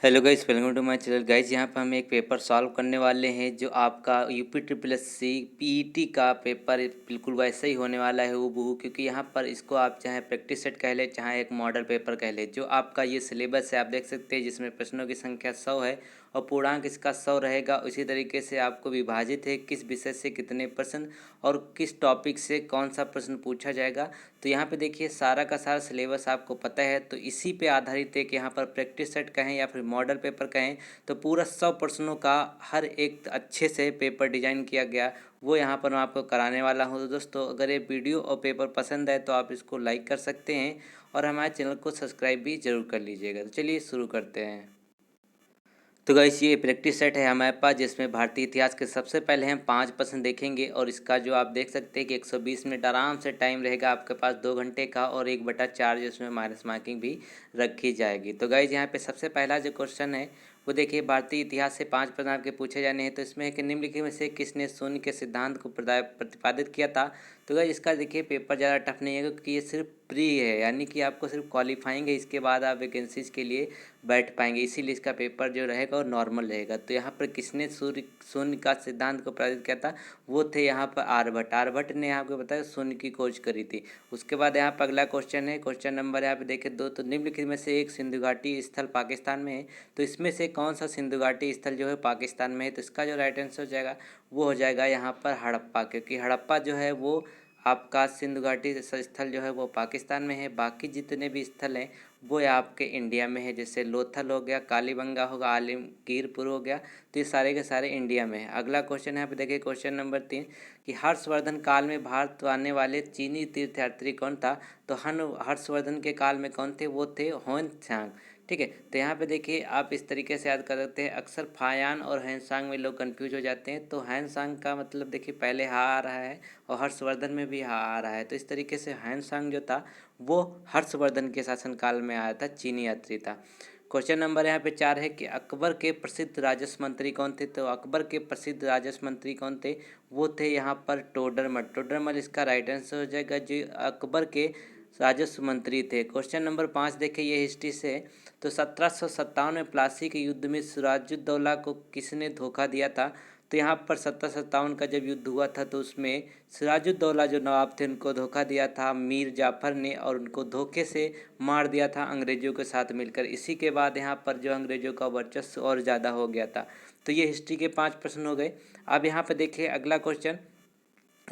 Hello guys, welcome to my channel. Guys यहाँ पर हम एक पेपर सॉल्व करने वाले हैं जो आपका UP triple S C PET का पेपर बिल्कुल वैसे ही होने वाला है हूबहू। क्योंकि यहाँ पर इसको आप चाहे प्रैक्टिस सेट कह ले चाहे एक मॉडल पेपर कह ले, जो आपका ये सिलेबस है आप देख सकते हैं, जिसमें प्रश्नों की संख्या 100 है और पूर्णांक इसका 100 रहेगा। उसी तरीके से आपको विभाजित है किस विषय से कितने प्रश्न और किस टॉपिक से कौन सा प्रश्न पूछा जाएगा। तो यहाँ पे देखिए सारा का सारा सिलेबस आपको पता है, तो इसी पे आधारित है कि यहाँ पर प्रैक्टिस सेट कहें या फिर मॉडल पेपर कहें, तो पूरा 100 प्रश्नों का हर एक अच्छे से पेपर डिजाइन किया गया, वो यहाँ पर मैं आपको कराने वाला हूँ। तो दोस्तों, अगर ये वीडियो और पेपर पसंद है तो आप इसको लाइक कर सकते हैं और हमारे चैनल को सब्सक्राइब भी जरूर कर लीजिएगा। तो चलिए शुरू करते हैं। तो गाइस ये प्रैक्टिस सेट है हमारे पास, जिसमें भारतीय इतिहास के सबसे पहले हम 5 प्रश्न देखेंगे और इसका जो आप देख सकते हैं कि 120 मिनट आराम से टाइम रहेगा आपके पास 2 घंटे का, और 1/4 जिसमें माइनस मार्किंग भी रखी जाएगी। तो गाइस यहाँ पे सबसे पहला जो क्वेश्चन है वो देखिए, भारतीय इतिहास से 5 प्रश्न आपके पूछे जाने हैं। तो इसमें है कि निम्नलिखित में से किसने शून्य के सिद्धांत को प्रतिपादित किया था। तो गाइस इसका देखिए पेपर ज़्यादा टफ नहीं है, क्योंकि ये सिर्फ प्री है, यानी कि आपको सिर्फ क्वालिफाइंग है, इसके बाद आप वैकेंसीज के लिए बैठ पाएंगे, इसीलिए इसका पेपर जो रहेगा वो नॉर्मल रहेगा। तो यहाँ पर किसने शून्य का सिद्धांत को प्रस्तुत किया था, वो थे यहाँ पर आर्यभट्ट। आर्यभट्ट ने यहाँ पे बताया शून्य की खोज करी थी। उसके बाद यहाँ पर अगला क्वेश्चन है, क्वेश्चन नंबर यहाँ पे देखिए 2। तो निम्नलिखित में से एक सिंधु घाटी स्थल पाकिस्तान में है। तो इसमें से कौन सा सिंधु घाटी स्थल जो है पाकिस्तान में है। तो इसका जो राइट आंसर हो जाएगा वो हो जाएगा यहाँ पर हड़प्पा, क्योंकि हड़प्पा जो है वो आपका सिंधु घाटी स्थल जो है वो पाकिस्तान में है। बाकी जितने भी स्थल हैं वो आपके इंडिया में है, जैसे लोथल हो गया, कालीबंगा होगा, आलमगीरपुर हो गया, तो ये सारे के सारे इंडिया में है। अगला क्वेश्चन यहाँ पे देखिए क्वेश्चन नंबर 3 कि हर्षवर्धन काल में भारत आने वाले चीनी तीर्थयात्री कौन था। तो हर्षवर्धन के काल में कौन थे, वो थे होन त्सांग। ठीक है, तो यहाँ पे देखिए आप इस तरीके से याद कर सकते हैं। अक्सर फायान और हैंसांग में लोग कंफ्यूज हो जाते हैं। तो हैंसांग का मतलब देखिए पहले हा आ रहा है और हर्षवर्धन में भी हा आ रहा है, तो इस तरीके से हैंसांग जो था वो हर्षवर्धन के शासनकाल में आया था, चीनी यात्री था। क्वेश्चन नंबर यहाँ पे 4 है कि अकबर के प्रसिद्ध राजस्व मंत्री कौन थे। तो अकबर के प्रसिद्ध राजस्व मंत्री कौन थे, वो थे यहाँ पर टोडरमल। टोडरमल इसका राइट आंसर हो जाएगा, जो अकबर के राजस्व मंत्री थे। क्वेश्चन नंबर 5 देखिए, ये हिस्ट्री से है। तो 1757 में प्लासी के युद्ध में सिराजुद्दौला को किसने धोखा दिया था। तो यहाँ पर 1757 का जब युद्ध हुआ था तो उसमें सिराजुद्दौला जो नवाब थे उनको धोखा दिया था मीर जाफ़र ने, और उनको धोखे से मार दिया था अंग्रेज़ों के साथ मिलकर। इसी के बाद यहाँ पर जो अंग्रेज़ों का वर्चस्व और ज़्यादा हो गया था। तो ये हिस्ट्री के 5 प्रश्न हो गए। अब यहाँ पर देखिए अगला क्वेश्चन,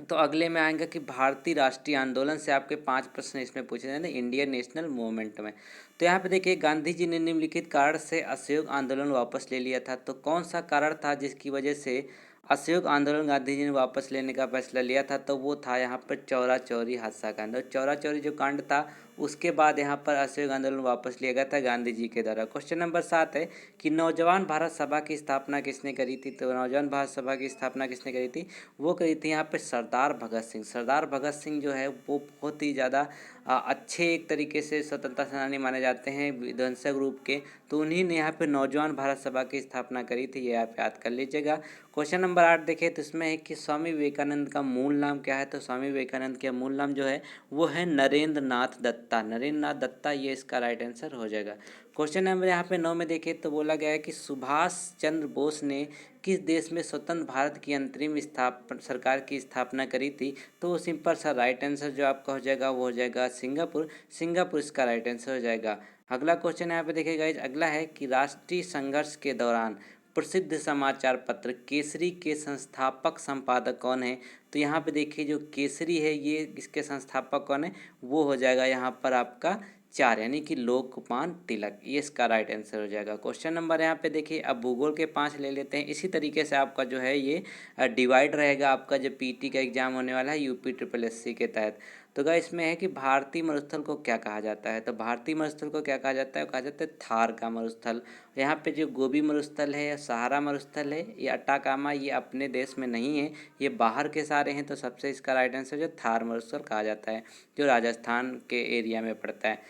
तो अगले में आएंगे कि भारतीय राष्ट्रीय आंदोलन से आपके 5 प्रश्न इसमें पूछे जाएंगे, इंडियन नेशनल मूवमेंट में। तो यहाँ पे देखिए गांधी जी ने निम्नलिखित कारण से असहयोग आंदोलन वापस ले लिया था। तो कौन सा कारण था जिसकी वजह से असहयोग आंदोलन गांधी जी ने वापस लेने का फैसला लिया था। तो वो था यहाँ पर चौरा चौरी हादसा कांड। और चौरा चौरी जो कांड था उसके बाद यहाँ पर असहयोग आंदोलन वापस लिया गया था गांधी जी के द्वारा। क्वेश्चन नंबर 7 है कि नौजवान भारत सभा की स्थापना किसने करी थी। तो नौजवान भारत सभा की स्थापना किसने करी थी, वो करी थी यहाँ पे सरदार भगत सिंह। सरदार भगत सिंह जो है वो बहुत ही ज़्यादा अच्छे एक तरीके से स्वतंत्रता सेनानी माने जाते हैं विध्वंसक रूप के। तो उन्हीं ने यहाँ पे नौजवान भारत सभा की स्थापना करी थी, ये आप याद कर लीजिएगा। क्वेश्चन नंबर 8 देखें, तो इसमें है कि स्वामी विवेकानंद का मूल नाम क्या है। तो स्वामी विवेकानंद का मूल नाम जो है वो है नरेंद्र नाथ दत्ता। नरेंद्र नाथ दत्ता, ये इसका राइट आंसर हो जाएगा। क्वेश्चन नंबर यहाँ पे 9 में देखें तो बोला गया है कि सुभाष चंद्र बोस ने किस देश में स्वतंत्र भारत की अंतरिम सरकार की स्थापना करी थी। तो सिंपल सा राइट आंसर जो आपका हो जाएगा वो हो जाएगा सिंगापुर। सिंगापुर इसका राइट आंसर हो जाएगा। अगला क्वेश्चन यहाँ पे देखिएगा, अगला है कि राष्ट्रीय संघर्ष के दौरान प्रसिद्ध समाचार पत्र केसरी के संस्थापक संपादक कौन है। तो यहाँ पे देखिए जो केसरी है ये इसके संस्थापक कौन है, वो हो जाएगा यहाँ पर आपका 4, यानी कि लोकमान तिलक, ये इसका राइट आंसर हो जाएगा। क्वेश्चन नंबर यहाँ पे देखिए, अब भूगोल के 5 ले लेते हैं। इसी तरीके से आपका जो है ये डिवाइड रहेगा आपका जब पीटी का एग्जाम होने वाला है यूपी ट्रिपल एससी के तहत। तो गाइस इसमें है कि भारतीय मरुस्थल को क्या कहा जाता है। तो भारतीय मरुस्थल को क्या कहा जाता है, कहा जाता है थार का मरुस्थल। यहाँ पे जो गोबी मरुस्थल है, सहारा मरुस्थल है, ये अटाकामा, ये अपने देश में नहीं है, ये बाहर के सारे हैं। तो सबसे इसका राइट आंसर जो थार मरुस्थल कहा जाता है, जो राजस्थान के एरिया में पड़ता है।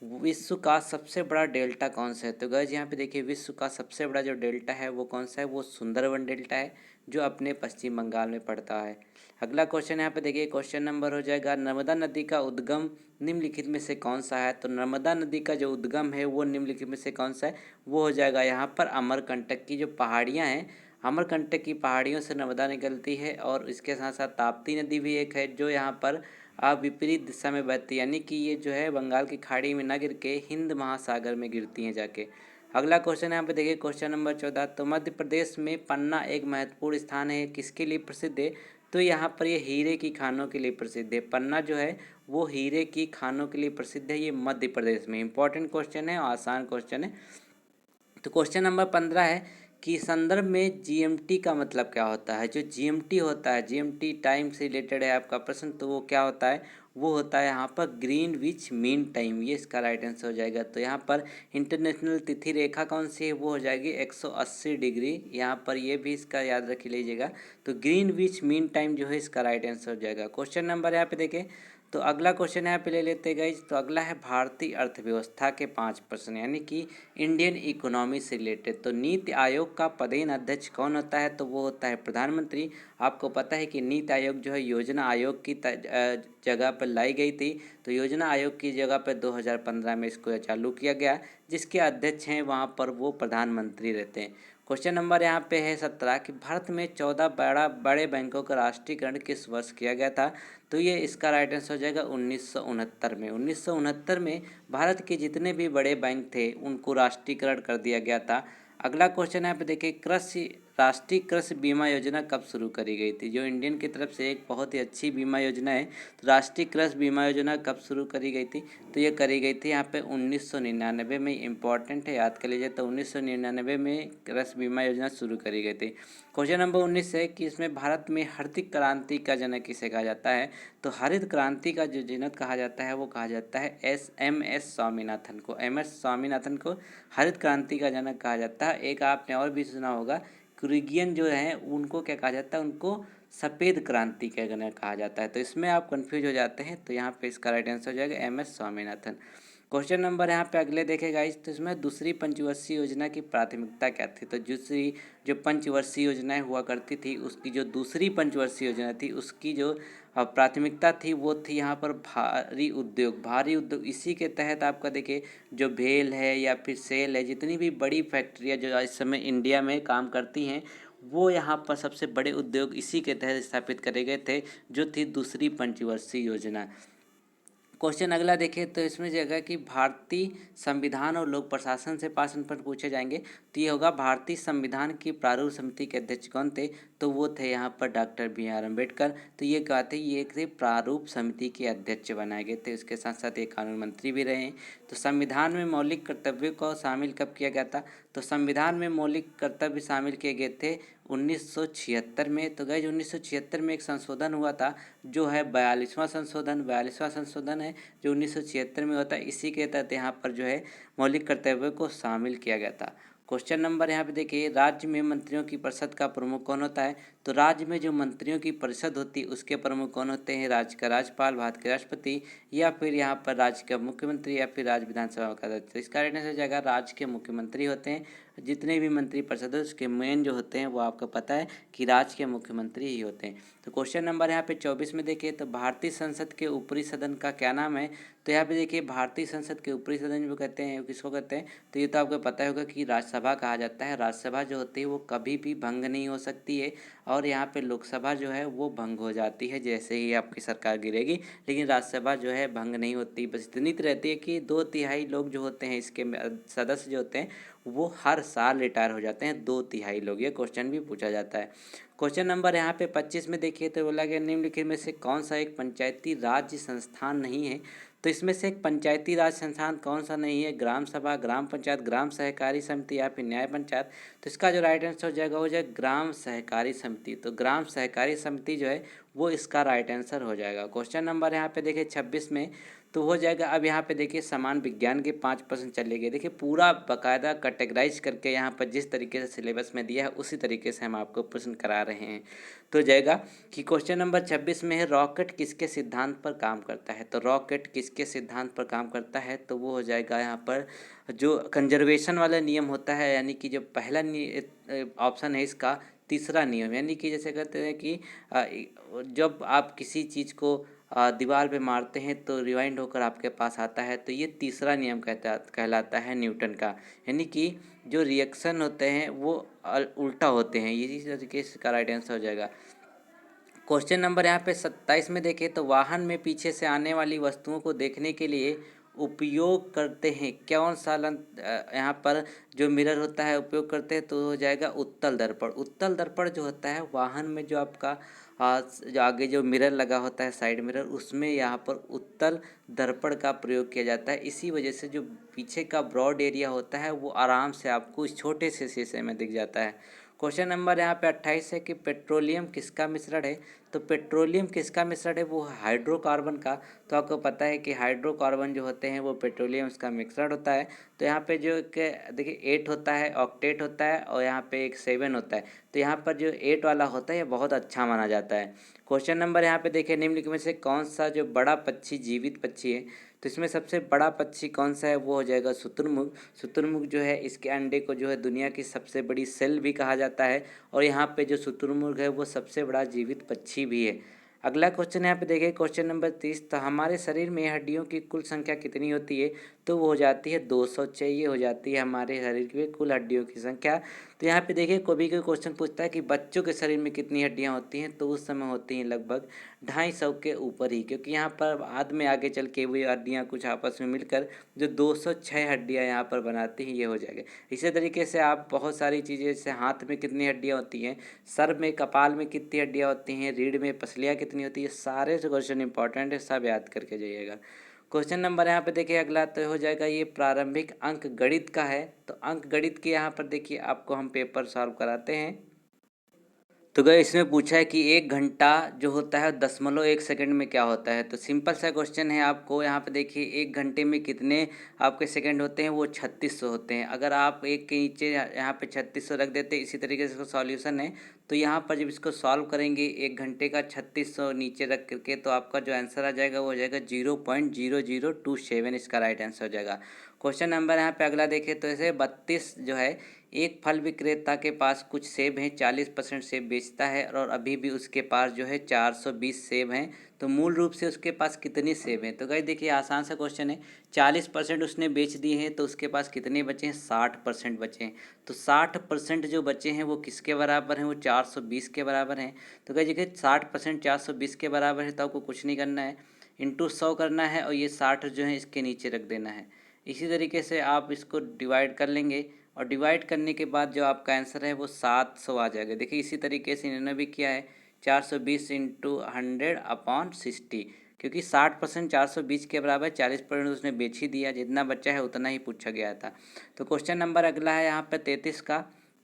विश्व का सबसे बड़ा डेल्टा कौन सा है? तो गाइस यहाँ पे देखिए विश्व का सबसे बड़ा जो डेल्टा है वो कौन सा है? वो सुंदरवन डेल्टा है जो अपने पश्चिम बंगाल में पड़ता है। अगला क्वेश्चन यहाँ पे देखिए, क्वेश्चन नंबर हो जाएगा नर्मदा नदी का उद्गम निम्नलिखित में से कौन सा है? तो नर्मदा नदी का जो उद्गम है वो निम्नलिखित में से कौन सा है? वो हो जाएगा यहाँ पर अमरकंटक की जो पहाड़ियाँ हैं, अमरकंटक की पहाड़ियों से नर्मदा निकलती है। और इसके साथ साथ ताप्ती नदी भी एक है जो यहाँ पर विपरीत दिशा में बहती है, यानी कि ये जो है बंगाल की खाड़ी में ना गिर के हिंद महासागर में गिरती हैं जाके। अगला क्वेश्चन यहाँ पे देखिए, क्वेश्चन नंबर 14, तो मध्य प्रदेश में पन्ना एक महत्वपूर्ण स्थान है, किसके लिए प्रसिद्ध है? तो यहाँ पर ये हीरे की खानों के लिए प्रसिद्ध है। पन्ना जो है वो हीरे की खानों के लिए प्रसिद्ध है, ये मध्य प्रदेश में। इंपॉर्टेंट क्वेश्चन है, आसान क्वेश्चन है। तो क्वेश्चन नंबर 15 है कि संदर्भ में जीएमटी का मतलब क्या होता है? जो जीएमटी होता है, जीएमटी टाइम से रिलेटेड है आपका प्रश्न, तो वो क्या होता है? वो होता है यहाँ पर ग्रीनविच मीन टाइम, ये इसका राइट आंसर हो जाएगा। तो यहाँ पर इंटरनेशनल तिथि रेखा कौन सी है? वो हो जाएगी 180 डिग्री, यहाँ पर ये भी इसका याद रख लीजिएगा। तो ग्रीनविच मीन टाइम जो है इसका राइट आंसर हो जाएगा। क्वेश्चन नंबर यहाँ पे देखें, तो अगला क्वेश्चन यहाँ पे ले लेते गाइज। तो अगला है भारतीय अर्थव्यवस्था के 5 प्रश्न, यानी कि इंडियन इकोनॉमी से रिलेटेड। तो नीति आयोग का पदेन अध्यक्ष कौन होता है? तो वो होता है प्रधानमंत्री। आपको पता है कि नीति आयोग जो है योजना आयोग की जगह पर लाई गई थी। तो योजना आयोग की जगह पर 2015 में इसको चालू किया गया, जिसके अध्यक्ष हैं वहाँ पर वो प्रधानमंत्री रहते हैं। क्वेश्चन नंबर यहाँ पे है 17 कि भारत में 14 बड़े बैंकों का राष्ट्रीयकरण किस वर्ष किया गया था? तो ये इसका राइट आंसर हो जाएगा 1969 में। 1969 में भारत के जितने भी बड़े बैंक थे उनको राष्ट्रीयकरण कर दिया गया था। अगला क्वेश्चन यहाँ पे देखिए, कृषि राष्ट्रीय कृषि बीमा योजना कब शुरू करी गई थी? जो इंडियन की तरफ से एक बहुत ही अच्छी बीमा योजना है। तो राष्ट्रीय कृषि बीमा योजना कब शुरू करी गई थी? तो ये करी गई थी यहाँ पे 1999 में। इंपॉर्टेंट है, याद कर लीजिए। तो 1999 में कृषि बीमा योजना शुरू करी गई थी। क्वेश्चन नंबर 19 है कि इसमें भारत में हरित क्रांति का जनक किसे कहा जाता है? तो हरित क्रांति का जो जनक कहा जाता है वो कहा जाता है एम एस स्वामीनाथन को। एम एस स्वामीनाथन को हरित क्रांति का जनक कहा जाता है। एक आपने और भी सुना होगा, कुरिगियन जो है उनको क्या कहा जाता है? उनको सफ़ेद क्रांति का जनक कहा जाता है। तो इसमें आप कंफ्यूज हो जाते हैं, तो यहाँ पे इसका राइट आंसर हो जाएगा M S Swaminathan. Question number यहाँ पे अगले देखे गाइस, तो इसमें दूसरी पंचवर्षीय योजना की प्राथमिकता क्या थी? तो दूसरी जो पंचवर्षीय योजनाएं हुआ करती थी उसकी जो दूसरी पंचवर्षीय योजना थी उसकी जो प्राथमिकता थी वो थी यहाँ पर भारी उद्योग। भारी उद्योग इसी के तहत आपका देखिए जो भेल है या फिर सेल है, जितनी भी बड़ी फैक्ट्रियाँ जो इस समय इंडिया में काम करती हैं वो यहाँ पर सबसे बड़े उद्योग इसी के तहत स्थापित करे गए थे, जो थी दूसरी पंचवर्षीय योजना। क्वेश्चन अगला देखें, तो इसमें जगह कि भारतीय संविधान और लोक प्रशासन से 5 प्रश्न पूछे जाएंगे। तो ये होगा भारतीय संविधान की प्रारूप समिति के अध्यक्ष कौन थे? तो वो थे यहाँ पर डॉक्टर BR अम्बेडकर। तो ये कहते ये थे प्रारूप समिति के अध्यक्ष बनाए गए थे। उसके साथ साथ ये कानून मंत्री भी रहे हैं। तो संविधान में मौलिक कर्तव्यों को शामिल कब किया गया था? तो संविधान में मौलिक कर्तव्य शामिल किए गए थे 1976 में। तो गाइस 1976 में एक संशोधन हुआ था जो है 42वां संशोधन है जो 1976 में होता है। इसी के तहत यहाँ पर जो है मौलिक कर्तव्यों को शामिल किया गया था। क्वेश्चन नंबर यहाँ पे देखिए, राज्य में मंत्रियों की परिषद का प्रमुख कौन होता है? तो राज्य में जो मंत्रियों की परिषद होती है उसके प्रमुख कौन होते हैं? राज्य का राज्यपाल, भारत के राष्ट्रपति, या फिर यहाँ पर राज्य का मुख्यमंत्री, या फिर राज्य विधानसभा का अध्यक्ष। तो इसका राइट जाएगा राज्य के मुख्यमंत्री होते हैं। जितने भी मंत्री परिषद है उसके मेन जो होते हैं वो आपको पता है कि राज्य के मुख्यमंत्री ही होते हैं। तो क्वेश्चन नंबर यहाँ पे 24 में देखिए, तो भारतीय संसद के ऊपरी सदन का क्या नाम है? तो यहाँ पे देखिए भारतीय संसद के ऊपरी सदन जो कहते हैं किसको कहते हैं? तो ये तो आपको पता होगा कि राज्यसभा कहा जाता है। राज्यसभा जो होती है वो कभी भी भंग नहीं हो सकती है, और यहाँ पे लोकसभा जो है वो भंग हो जाती है जैसे ही आपकी सरकार गिरेगी, लेकिन राज्यसभा जो है भंग नहीं होती। बस इतनी तो रहती है कि 2/3 लोग जो होते हैं इसके सदस्य जो होते हैं वो हर साल रिटायर हो जाते हैं, 2/3 लोग। ये क्वेश्चन भी पूछा जाता है। क्वेश्चन नंबर यहाँ पे 25 में देखिए, तो बोला गया निम्नलिखित में से कौन सा एक पंचायती राज्य संस्थान नहीं है? तो इसमें से एक पंचायती राज संस्थान कौन सा नहीं है? ग्राम सभा, ग्राम पंचायत, ग्राम सहकारी समिति, या फिर न्याय पंचायत। तो इसका जो राइट आंसर हो जाएगा वो जाएगा ग्राम सहकारी समिति। तो ग्राम सहकारी समिति जो है वो इसका राइट आंसर हो जाएगा। क्वेश्चन नंबर यहाँ पे देखिए 26 में, तो हो जाएगा। अब यहाँ पे देखिए समान विज्ञान के 5% चले गए। देखिए पूरा बाकायदा कैटेगराइज करके यहाँ पर जिस तरीके से सिलेबस में दिया है उसी तरीके से हम आपको प्रश्न करा रहे हैं। तो जाएगा कि क्वेश्चन नंबर 26 में है रॉकेट किसके सिद्धांत पर काम करता है। तो रॉकेट किसके सिद्धांत पर काम करता है, तो वो हो जाएगा यहाँ पर जो कंजर्वेशन वाला नियम होता है, यानी कि जो पहला ऑप्शन है इसका तीसरा नियम, यानी कि जैसे कहते हैं कि जब आप किसी चीज़ को दीवार पे मारते हैं तो रिवाइंड होकर आपके पास आता है, तो ये तीसरा नियम कहलाता है न्यूटन का। यानी कि जो रिएक्शन होते हैं वो उल्टा होते हैं। ये इस तरीके से इसका राइट आंसर हो जाएगा। क्वेश्चन नंबर यहाँ पे 27 में देखें तो वाहन में पीछे से आने वाली वस्तुओं को देखने के लिए उपयोग करते हैं कौन सा यहाँ पर जो मिरर होता है उपयोग करते हैं, तो हो जाएगा उत्तल दर्पण। उत्तल दर्पण जो होता है वाहन में जो आपका जो आगे जो मिरर लगा होता है साइड मिरर, उसमें यहाँ पर उत्तल दर्पण का प्रयोग किया जाता है। इसी वजह से जो पीछे का ब्रॉड एरिया होता है वो आराम से आपको इस छोटे से शीशे में दिख जाता है। क्वेश्चन नंबर यहाँ पे 28 है कि पेट्रोलियम किसका मिश्रण है। तो पेट्रोलियम किसका मिश्रण है, वो हाइड्रोकार्बन का। तो आपको पता है कि हाइड्रोकार्बन जो होते हैं वो पेट्रोलियम इसका मिश्रण होता है। तो यहाँ पे जो देखिए 8 होता है, ऑक्टेट होता है, और यहाँ पे एक 7 होता है। तो यहाँ पर जो 8 वाला होता है ये बहुत अच्छा माना जाता है। क्वेश्चन नंबर यहाँ पे देखिए निम्नलिखित में से कौन सा जो बड़ा पक्षी जीवित पक्षी है। तो इसमें सबसे बड़ा पक्षी कौन सा है, वो हो जाएगा शुतुरमुर्ग। शुतुरमुर्ग जो है इसके अंडे को जो है दुनिया की सबसे बड़ी सेल भी कहा जाता है, और यहाँ पे जो शुतुरमुर्ग है वो सबसे बड़ा जीवित पक्षी भी है। अगला क्वेश्चन यहाँ पे देखिए क्वेश्चन नंबर 30, तो हमारे शरीर में हड्डियों की कुल संख्या कितनी होती है। तो वो हो जाती है 206। ये हो जाती है हमारे शरीर में कुल हड्डियों की संख्या। तो यहाँ पे देखिए कभी कोई क्वेश्चन पूछता है कि बच्चों के शरीर में कितनी हड्डियाँ होती हैं, तो उस समय होती हैं लगभग 250 के ऊपर ही, क्योंकि यहाँ पर बाद में आगे चल के वो हड्डियाँ कुछ आपस में मिलकर जो 206 हड्डियाँ यहाँ पर बनाती हैं, ये हो जाएगा। इसी तरीके से आप बहुत सारी चीज़ें, जैसे हाथ में कितनी हड्डियाँ होती हैं, सर में कपाल में कितनी हड्डियाँ होती हैं, रीढ़ में पसलियाँ कितनी होती है, सारे जो क्वेश्चन इंपॉर्टेंट है सब याद करके जाइएगा। क्वेश्चन नंबर यहाँ पे देखिए अगला तो हो जाएगा ये प्रारंभिक अंक गणित का है। तो अंक गणित के यहाँ पर देखिए आपको हम पेपर सॉल्व कराते हैं। तो गाइस इसमें पूछा है कि 1 घंटा जो होता है 0.1 सेकंड में क्या होता है। तो सिंपल सा क्वेश्चन है आपको। यहाँ पे देखिए 1 घंटे में कितने आपके सेकंड होते हैं, वो 3600 होते हैं। अगर आप एक के नीचे यहाँ पे 3600 रख देते, इसी तरीके से इसका सॉल्यूशन है। तो यहाँ पर जब इसको सॉल्व करेंगे 1 घंटे का 3600 नीचे रख करके, तो आपका जो आंसर आ जाएगा वो हो जाएगा 0.0027। इसका राइट आंसर हो जाएगा। क्वेश्चन नंबर यहाँ पे अगला देखें तो ऐसे 32 जो है, एक फल विक्रेता के पास कुछ सेब हैं, 40% सेब बेचता है और अभी भी उसके पास जो है 420 सेब हैं। तो मूल रूप से उसके पास कितने सेब हैं। तो गाइस देखिए आसान सा क्वेश्चन है। 40% उसने बेच दिए हैं, तो उसके पास कितने बचे हैं, 60% बचे हैं। तो 60% जो बचे हैं वो किसके बराबर हैं, वो 420 के बराबर हैं। तो गाइस देखिए 60% 420 के बराबर है, तो आपको कुछ नहीं करना है, इंटू 100 करना है, और ये 60 जो है इसके नीचे रख देना है। इसी तरीके से आप इसको डिवाइड कर लेंगे, और डिवाइड करने के बाद जो आपका आंसर है वो 700 आ जाएगा। देखिए इसी तरीके से इन्होंने भी किया है, 420 इंटू 100/60, क्योंकि 60% 420 के बराबर, 40% उसने बेच ही दिया, जितना बचा है उतना ही पूछा गया था। तो क्वेश्चन नंबर अगला है यहाँ पर 33 का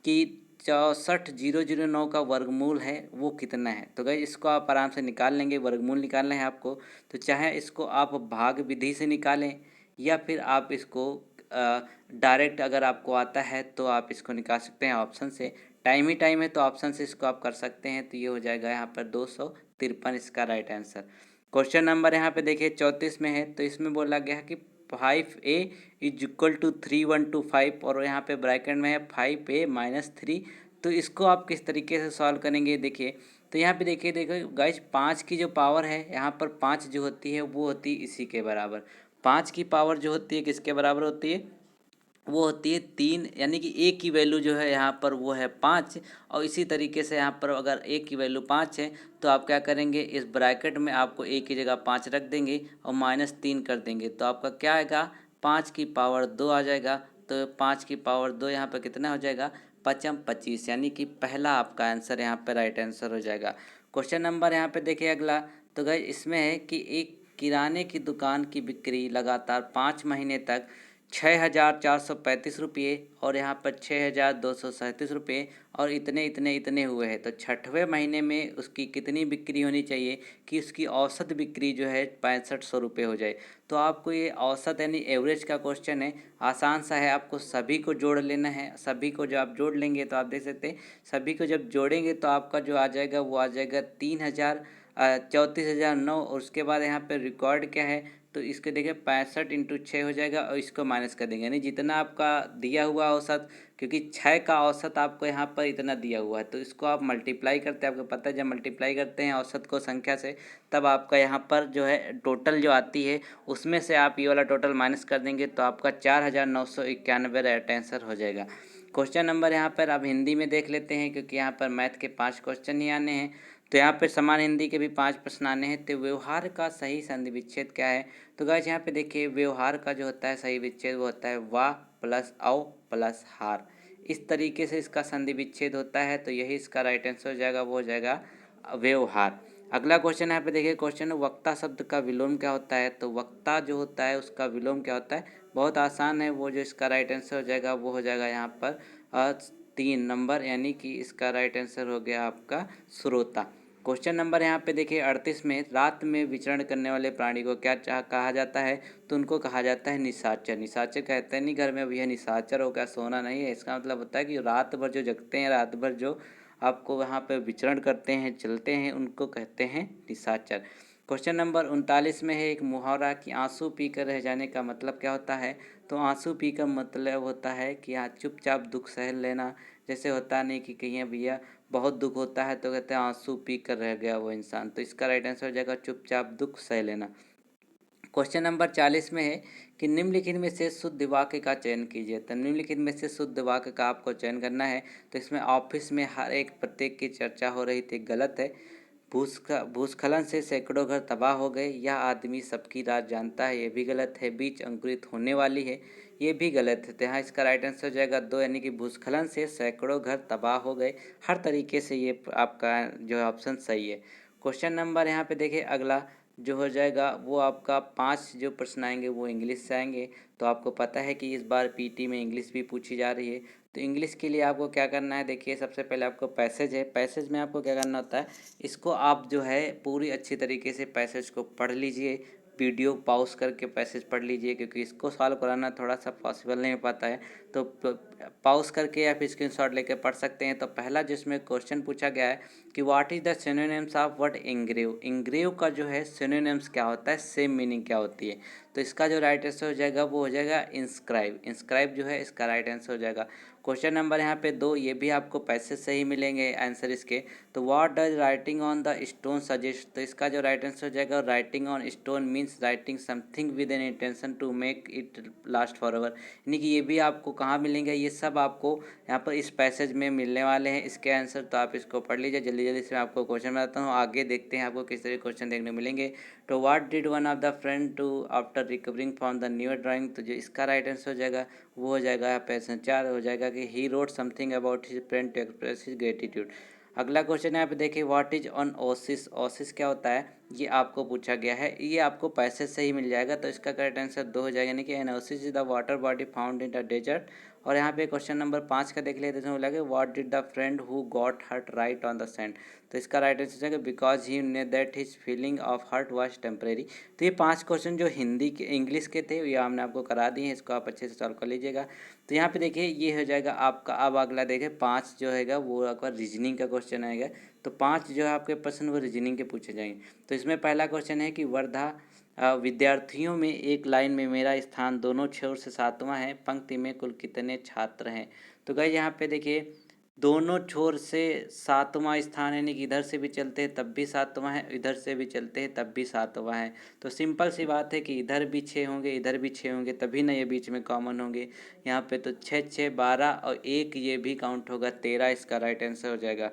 कि 64,009 का वर्गमूल है वो कितना है। तो गाइस इसको आप आराम से निकाल लेंगे, वर्गमूल निकालना है आपको। तो चाहे इसको आप भाग विधि से निकालें, या फिर आप इसको डायरेक्ट अगर आपको आता है तो आप इसको निकाल सकते हैं ऑप्शन से। टाइम ही टाइम है तो ऑप्शन से इसको आप कर सकते हैं। तो ये हो जाएगा यहाँ पर 253 इसका राइट आंसर। क्वेश्चन नंबर यहाँ पे देखिए 34 में है। तो इसमें बोला गया है कि 5a इज इक्वल टू 3125, और यहाँ पे ब्रैकेट में है 5a-3। तो इसको आप किस तरीके से सॉल्व करेंगे देखिए। तो यहाँ पे देखिए गाइस 5 की जो पावर है यहाँ पर 5 जो होती है वो होती है इसी के बराबर। 5 की पावर जो होती है किसके बराबर होती है, वो होती है 3, यानी कि ए की वैल्यू जो है यहाँ पर वो है 5। और इसी तरीके से यहाँ पर अगर ए की वैल्यू 5 है तो आप क्या करेंगे, इस ब्रैकेट में आपको ए की जगह 5 रख देंगे और -3 कर देंगे। तो आपका क्या आएगा, 5 की पावर 2 आ जाएगा। तो 5 की पावर 2 यहाँ पर कितना हो जाएगा, 5×25, यानी कि पहला आपका आंसर यहाँ पर राइट आंसर हो जाएगा। क्वेश्चन नंबर यहाँ पे देखिए अगला। तो गाइस इसमें है कि एक किराने की दुकान की बिक्री लगातार 5 महीने तक ₹6,435 और यहाँ पर ₹6,237 और इतने इतने इतने हुए हैं। तो छठवें महीने में उसकी कितनी बिक्री होनी चाहिए कि उसकी औसत बिक्री जो है ₹6500 हो जाए। तो आपको ये औसत यानी एवरेज का क्वेश्चन है, आसान सा है। आपको सभी को जोड़ लेना है। सभी को जब आप जोड़ लेंगे तो आप देख सकते हैं, सभी को जब जोड़ेंगे तो आपका जो आ जाएगा वो आ जाएगा 34,009। और उसके बाद यहाँ पे रिकॉर्ड क्या है, तो इसके देखिए 65 × 6 हो जाएगा और इसको माइनस कर देंगे, यानी जितना आपका दिया हुआ औसत, क्योंकि 6 का औसत आपको यहाँ पर इतना दिया हुआ है, तो इसको आप मल्टीप्लाई करते हैं। आपको पता है जब मल्टीप्लाई करते हैं औसत को संख्या से, तब आपका यहाँ पर जो है टोटल जो आती है उसमें से आप ये वाला टोटल माइनस कर देंगे तो आपका 4,991 राइट आंसर हो जाएगा। क्वेश्चन नंबर यहाँ पर आप हिंदी में देख लेते हैं, क्योंकि यहाँ पर मैथ के 5 क्वेश्चन ही आने हैं। तो यहाँ पे समान हिंदी के भी 5 प्रश्न आने हैं। तो व्यवहार का सही संधि विच्छेद क्या है? तो गाइस यहाँ पे देखिए, व्यवहार का जो होता है सही विच्छेद वो होता है वा प्लस औ प्लस हार। इस तरीके से इसका संधि विच्छेद होता है, तो यही इसका राइट आंसर हो जाएगा, वो हो जाएगा व्यवहार। अगला क्वेश्चन यहाँ पे देखिए, क्वेश्चन वक्ता शब्द का विलोम क्या होता है? तो वक्ता जो होता है उसका विलोम क्या होता है? बहुत आसान है, वो जो इसका राइट आंसर हो जाएगा वो हो जाएगा यहाँ पर 3 नंबर, यानी कि इसका राइट आंसर हो गया आपका श्रोता। क्वेश्चन नंबर यहाँ पे देखिए 38 में, रात में विचरण करने वाले प्राणी को क्या कहा जाता है? तो उनको कहा जाता है निशाचर। निशाचर कहते हैं नहीं घर में, अब यह निशाचर हो गया, सोना नहीं है। इसका मतलब होता है कि रात भर जो जगते हैं, रात भर जो आपको वहाँ पे विचरण करते हैं, चलते हैं, उनको कहते हैं निशाचर। क्वेश्चन नंबर 39 में है एक मुहावरा कि आंसू पीकर रह जाने का मतलब क्या होता है? तो आंसू पी का मतलब होता है कि हाँ, चुपचाप दुख सह लेना। जैसे होता नहीं कि कहीं भैया बहुत दुख होता है तो कहते हैं आंसू पी कर रह गया वो इंसान, तो इसका राइट आंसर हो जाएगा चुपचाप दुख सह लेना। क्वेश्चन नंबर 40 में है कि निम्नलिखित में से शुद्ध वाक्य का चयन कीजिए। तो निम्नलिखित में से शुद्ध वाक्य का आपको चयन करना है। तो इसमें ऑफिस में हर एक प्रत्येक की चर्चा हो रही थी, गलत है। भूस्खलन से सैकड़ों घर तबाह हो गए, यह आदमी सबकी राज जानता है, ये भी गलत है। बीज अंकुरित होने वाली है, ये भी गलत है। तो यहाँ इसका राइट आंसर हो जाएगा 2, यानी कि भूस्खलन से सैकड़ों घर तबाह हो गए। हर तरीके से ये आपका जो है ऑप्शन सही है। क्वेश्चन नंबर यहाँ पे देखिए अगला जो हो जाएगा वो आपका 5 जो प्रश्न आएंगे वो इंग्लिश से आएंगे। तो आपको पता है कि इस बार पीटी में इंग्लिश भी पूछी जा रही है। तो इंग्लिश के लिए आपको क्या करना है, देखिए सबसे पहले आपको पैसेज है, पैसेज में आपको क्या करना होता है, इसको आप जो है पूरी अच्छी तरीके से पैसेज को पढ़ लीजिए, वीडियो पॉज करके पैसेज पढ़ लीजिए, क्योंकि इसको सॉल्व कराना थोड़ा सा पॉसिबल नहीं हो पाता है। तो पॉज करके या फिर स्क्रीनशॉट लेके पढ़ सकते हैं। तो पहला जिसमें क्वेश्चन पूछा गया है कि what is the synonyms of word engrave. Engrave का जो है सिनोनिम्स क्या होता है, सेम मीनिंग क्या होती है? तो इसका जो राइट आंसर हो जाएगा वो हो जाएगा इंस्क्राइब। इंस्क्राइब जो है इसका राइट आंसर हो जाएगा। क्वेश्चन नंबर यहाँ पे 2, ये भी आपको पैसेज से ही मिलेंगे आंसर इसके। तो what does writing on the stone suggest. तो इसका जो राइट आंसर हो जाएगा, writing on stone means writing something with an intention to make it last for ever. यानी कि ये भी आपको कहाँ मिलेंगे, ये सब आपको यहाँ पर इस पैसेज में मिलने वाले हैं इसके आंसर। तो आप इसको पढ़ लीजिए जल्दी जल्दी से। मैं आपको क्वेश्चन बताता हूँ, आगे देखते हैं आपको किस तरह क्वेश्चन देखने को मिलेंगे। तो what did one of the friend to after recovering from the new drawing. तो जो इसका राइट आंसर हो जाएगा वो हो जाएगा यहाँ पे 4 हो जाएगा कि he wrote something about his friend to express his gratitude. अगला क्वेश्चन यहाँ पे देखिए, what is on oasis. Oasis क्या होता है ये आपको पूछा गया है, ये आपको पैसे से ही मिल जाएगा। तो इसका करेक्ट आंसर 2 हो जाएगा, यानी कि an oasis is the water body found in the desert. और यहाँ पे क्वेश्चन नंबर 5 का देख लेते हैं, बोला कि what did the friend who got hurt write on the sand. तो इसका राइट आंसर जाएगा because he knew that his feeling of hurt was temporary. तो ये 5 क्वेश्चन जो हिंदी के इंग्लिश के थे ये हमने आपको करा दिए हैं, इसको आप अच्छे से सॉल्व कर लीजिएगा। तो यहाँ पे देखिए ये हो जाएगा आपका। अब अगला देखिए 5 जो है वो आपका रीजनिंग का क्वेश्चन आएगा। तो 5 जो है आपके प्रश्न वो रीजनिंग के पूछे जाएंगे। तो इसमें पहला क्वेश्चन है कि वर्धा विद्यार्थियों में एक लाइन में मेरा स्थान दोनों छोर से 7वां है, पंक्ति में कुल कितने छात्र हैं। तो गाइस यहाँ पे देखिए दोनों छोर से 7वां स्थान है, यानी कि इधर से भी चलते हैं तब भी 7वां है, इधर से भी चलते हैं तब भी 7वां है। तो सिंपल सी बात है कि इधर भी 6 होंगे, इधर भी 6 होंगे, तभी ना ये बीच में कॉमन होंगे। यहाँ पे तो 6 6 12 और 1 ये भी काउंट होगा, 13 इसका राइट आंसर हो जाएगा।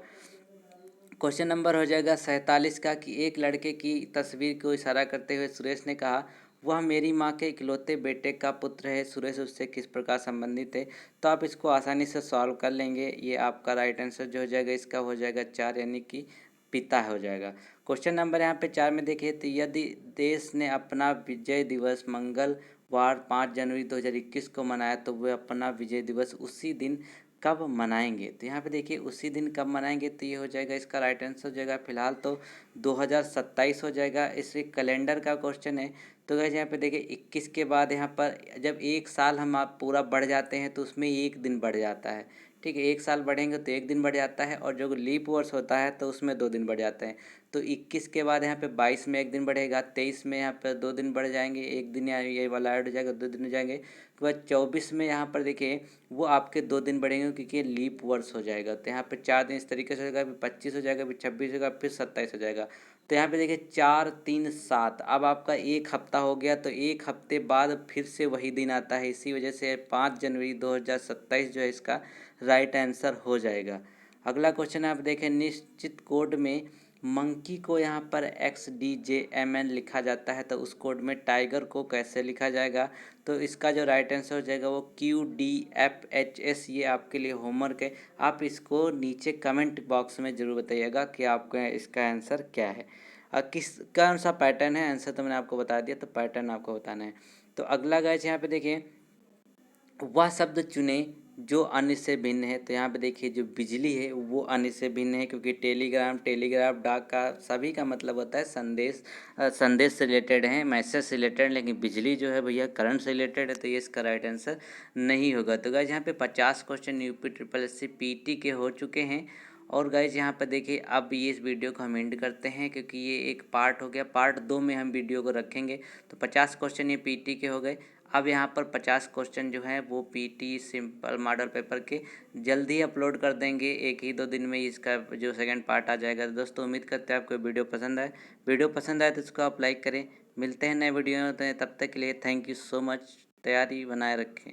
क्वेश्चन नंबर हो जाएगा 47 का कि एक लड़के की तस्वीर को इशारा करते हुए सुरेश ने कहा वह मेरी माँ के इकलौते बेटे का पुत्र है, सुरेश उससे किस प्रकार संबंधित है। तो आप इसको आसानी से सॉल्व कर लेंगे। ये आपका राइट आंसर जो हो जाएगा इसका हो जाएगा 4, यानी कि पिता हो जाएगा। क्वेश्चन नंबर यहाँ पे 4 में देखिए, तो यदि देश ने अपना विजय दिवस मंगल बार 5 जनवरी 2021 को मनाया, तो वे अपना विजय दिवस उसी दिन कब मनाएंगे। तो यहाँ पे देखिए उसी दिन कब मनाएंगे, तो ये हो जाएगा इसका राइट आंसर हो जाएगा फिलहाल तो 2027 हो जाएगा। इसे कैलेंडर का क्वेश्चन है। तो गाइस यहाँ पे देखिए 21 के बाद यहाँ पर जब एक साल हम आप पूरा बढ़ जाते हैं तो उसमें एक दिन बढ़ जाता है। ठीक है, एक साल बढ़ेंगे तो एक दिन बढ़ जाता है, और जो लीप वर्ष होता है तो उसमें 2 दिन बढ़ जाते हैं। तो 21 के बाद यहाँ पे 22 में एक दिन बढ़ेगा, 23 में यहाँ पर 2 दिन बढ़ जाएंगे, एक दिन ये वाला ऐड हो जाएगा, 2 दिन हो जाएंगे। उसके बाद 24 में यहाँ पर देखिए वो आपके 2 दिन बढ़ेंगे क्योंकि ये लीप वर्ष हो जाएगा। तो यहाँ पे 4 दिन इस तरीके से हो जाएगा, फिर 25 हो जाएगा, फिर 26 होगा, फिर 27 हो जाएगा। तो यहाँ पे देखिए 4 3 7, अब आपका एक हफ्ता हो गया, तो एक हफ्ते बाद फिर से वही दिन आता है। इसी वजह से 5 जनवरी 2027 जो है इसका राइट आंसर हो जाएगा। अगला क्वेश्चन आप देखें, निश्चित कोड में मंकी को यहाँ पर XDJMN लिखा जाता है, तो उस कोड में टाइगर को कैसे लिखा जाएगा। तो इसका जो राइट आंसर हो जाएगा वो QDFHS। ये आपके लिए होमवर्क है, आप इसको नीचे कमेंट बॉक्स में ज़रूर बताइएगा कि आपका इसका आंसर क्या है। किस कौन सा पैटर्न है, आंसर तो मैंने आपको बता दिया, तो पैटर्न आपको बताना है। तो अगला गाइस यहाँ पे देखिए, वह शब्द चुने जो अन्य से भिन्न है। तो यहाँ पे देखिए जो बिजली है वो अन्य से भिन्न है, क्योंकि टेलीग्राम, टेलीग्राफ, डाक का सभी का मतलब होता है संदेश, संदेश से रिलेटेड है, मैसेज से रिलेटेड। लेकिन बिजली जो है भैया करंट से रिलेटेड है, तो ये इसका राइट आंसर नहीं होगा। तो गाइज यहाँ पे 50 क्वेश्चन UP SSC PT के हो चुके हैं। और गाइज यहाँ पर देखिए अब ये इस वीडियो को हम एंड करते हैं, क्योंकि ये एक पार्ट हो गया, पार्ट 2 में हम वीडियो को रखेंगे। तो 50 क्वेश्चन ये PT के हो गए। अब यहाँ पर 50 क्वेश्चन जो हैं वो PT सिंपल मॉडल पेपर के जल्दी अपलोड कर देंगे, 1 ही 2 दिन में इसका जो सेकंड पार्ट आ जाएगा। तो दोस्तों उम्मीद करते हैं आपको वीडियो पसंद आए। वीडियो पसंद आए तो इसको आप लाइक करें। मिलते हैं नए वीडियो में, तब तक के लिए थैंक यू सो मच। तैयारी बनाए रखें।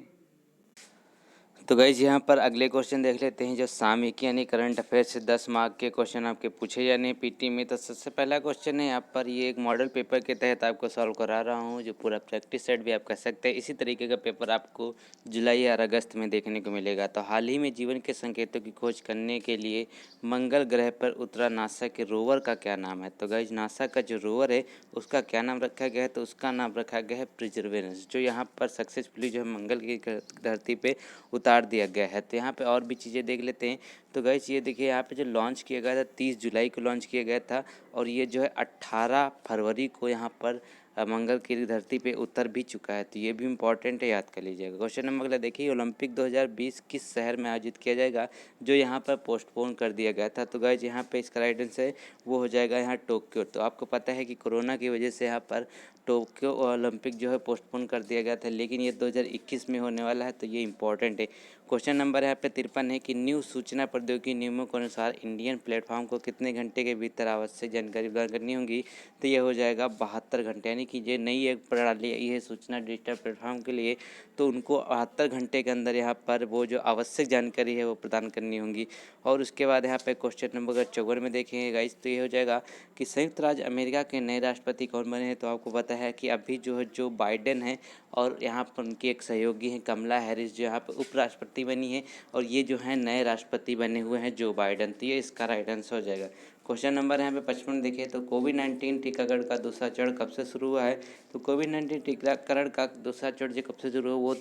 तो गाइज यहाँ पर अगले क्वेश्चन देख लेते हैं, जो सामयिकी यानी करंट अफेयर्स से 10 मार्क के क्वेश्चन आपके पूछे जाने हैं PT में। तो सबसे पहला क्वेश्चन है यहाँ पर, ये एक मॉडल पेपर के तहत आपको सॉल्व करा रहा हूँ, जो पूरा प्रैक्टिस सेट भी आप कर सकते हैं। इसी तरीके का पेपर आपको जुलाई और अगस्त में देखने को मिलेगा। तो हाल ही में जीवन के संकेतों की खोज करने के लिए मंगल ग्रह पर उतरा नासा के रोवर का क्या नाम है। तो गाइज नासा का जो रोवर है उसका क्या नाम रखा गया है, तो उसका नाम रखा गया है परसेवरेंस, जो यहाँ पर सक्सेसफुली जो है मंगल की धरती पे उतार दिया गया है। तो यहाँ पे और भी चीज़ें देख लेते हैं। तो गाइस ये देखिए यहाँ पे जो लॉन्च किया गया था 30 जुलाई को लॉन्च किया गया था, और ये जो है 18 फरवरी को यहाँ पर मंगल की धरती पे उतर भी चुका है। तो ये भी इम्पॉर्टेंट है, याद कर लीजिएगा। क्वेश्चन नंबर अगला देखिए, ओलंपिक 2020 किस शहर में आयोजित किया जाएगा, जो यहाँ पर पोस्टपोन कर दिया गया था। तो गाइस यहाँ पे इसका राइट आंसर है वो हो जाएगा यहाँ टोक्यो। तो आपको पता है कि कोरोना की वजह से यहाँ पर टोक्यो ओलंपिक जो है पोस्टपोन कर दिया गया था, लेकिन ये 2021 में होने वाला है, तो ये इंपॉर्टेंट है। क्वेश्चन नंबर यहाँ पे 53 है कि न्यू सूचना प्रौद्योगिकी नियमों के अनुसार इंडियन प्लेटफॉर्म को कितने घंटे के भीतर आवश्यक जानकारी प्रदान करनी होगी। तो ये हो जाएगा 72 घंटे, यानी कि ये नई एक प्रणाली आई है सूचना डिजिटल प्लेटफॉर्म के लिए, तो उनको 72 घंटे के अंदर यहाँ पर वो जो आवश्यक जानकारी है वो प्रदान करनी होगी। और उसके बाद यहाँ पे क्वेश्चन नंबर 54 में देखेंगे गाइस, तो ये हो जाएगा कि संयुक्त राज्य अमेरिका के नए राष्ट्रपति कौन बने हैं। तो आपको पता है कि अभी जो है जो बाइडेन है, और यहाँ पर उनकी एक सहयोगी हैं कमला हैरिस, जो यहाँ पर उपराष्ट्रपति बनी है, और ये जो है नए राष्ट्रपति बने हुए हैं जो बाइडेन। तो ये इसका राइट आंसर हो जाएगा। क्वेश्चन नंबर यहाँ पे 55 देखिए, तो कोविड-19 टीकाकरण का दूसरा चरण कब से शुरू हुआ है। तो कोविड-19 टीकाकरण का दूसरा चरण जो कब से शुरू हुआ, वो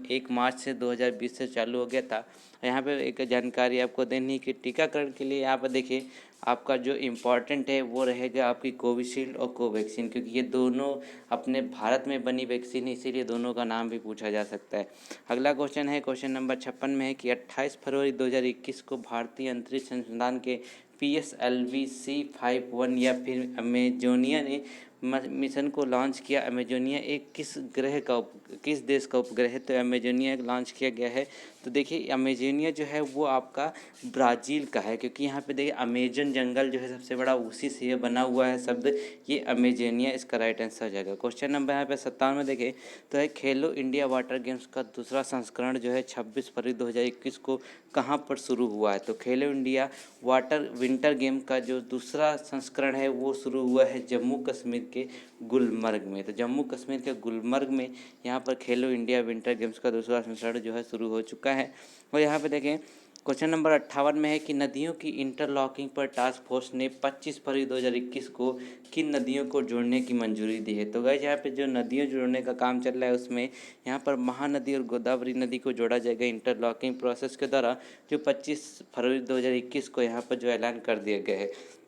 1 मार्च से 2020 से चालू हो गया था। यहाँ पे एक जानकारी आपको देनी है कि टीकाकरण के लिए यहाँ पर देखिए आपका जो इम्पॉर्टेंट है वो रहेगा आपकी कोविशील्ड और कोवैक्सीन, क्योंकि ये दोनों अपने भारत में बनी वैक्सीन है, इसीलिए दोनों का नाम भी पूछा जा सकता है। अगला क्वेश्चन है, क्वेश्चन नंबर 56 में है कि 28 फरवरी 2021 को भारतीय अंतरिक्ष अनुसंधान के PSLV C51 या फिर अमेजोनिया ने मिशन को लॉन्च किया। अमेजोनिया एक किस देश का उपग्रह है। तो अमेजोनिया लॉन्च किया गया है। तो देखिए अमेजोनिया जो है वो आपका ब्राज़ील का है, क्योंकि यहाँ पे देखिए अमेजन जंगल जो है सबसे बड़ा उसी से ये बना हुआ है शब्द, ये अमेजोनिया इसका राइट आंसर हो जाएगा। क्वेश्चन नंबर यहाँ पे 57 में देखें, तो है खेलो इंडिया वाटर गेम्स का दूसरा संस्करण जो है 26 फरवरी 2021 को कहाँ पर शुरू हुआ है। तो खेलो इंडिया वाटर विंटर गेम का जो दूसरा संस्करण है वो शुरू हुआ है जम्मू कश्मीर के गुलमर्ग में। तो जम्मू कश्मीर के गुलमर्ग में यहाँ पर खेलो इंडिया विंटर गेम्स का दूसरा संस्करण जो है शुरू हो चुका है। और यहाँ पे देखें क्वेश्चन नंबर 58 में है कि नदियों की इंटरलॉकिंग पर टास्क फोर्स ने 25 फरवरी 2021 को किन नदियों को जोड़ने की मंजूरी दी है। तो गाइस यहाँ पे जो नदियों जोड़ने का काम चल रहा है उसमें यहाँ पर महानदी और गोदावरी नदी को जोड़ा जाएगा इंटरलॉकिंग प्रोसेस के द्वारा, जो 25 फरवरी 2021 को यहाँ पर जो ऐलान कर दिया गया है।